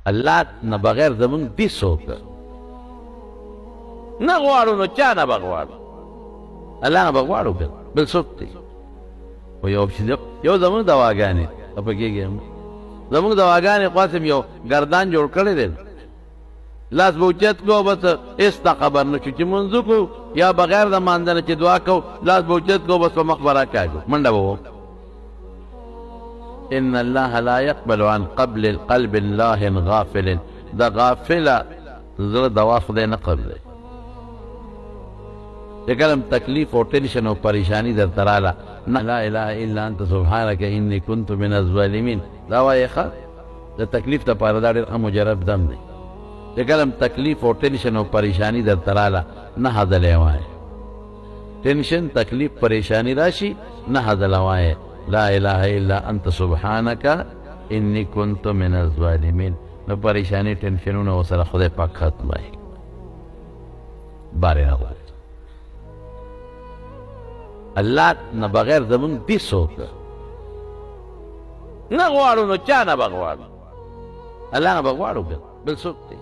الله نه بغیر زمونږ دي څوک نه غواړو، نو چا نه به غواړو؟ الله نه به غواړو، بل څوک دی؟ خو یو زمونږ دواګانې خفه کېږي، زمونږ دواګانې قاسم یو ګردان جوړ کړی دی، لاس به اوچت کړو بس هېڅ ته خبر نه شو چې منځو کړو یا بغیر د مانځه نه چې دعا کوو، لاس به اوچت کړو بس په مخ به راکاږو، منډه به وو. ان الله لا يقبل عن قلب الله غافل، د غافله زړه دوا خدای نه قبلوي. چې کله تکلیف او ټینشن او پریشانی درته راله، نه لا اله الا انت سبحانك اني كنت من الظالمين، دا وایې ښه د تکلیف دپاره دا ډېر ښه مجرب دم دی. چې کله تکلیف او ټینشن او پریشانی درته راله، نه هدلی وایې، ټینشن تکلیف پریشانی راشي، نه هدله وایې لا اله الا انت سبحانك اني كنت من الظالمين. نو پریشانی ټینشنونه ورسره خدای پاک ختموي، بارې نه غواړي. الله نه بغیر زمونږ دي څوک نه غواړو، نو چا نه به غواړو؟ الله نه به غواړو، بل څوک دی؟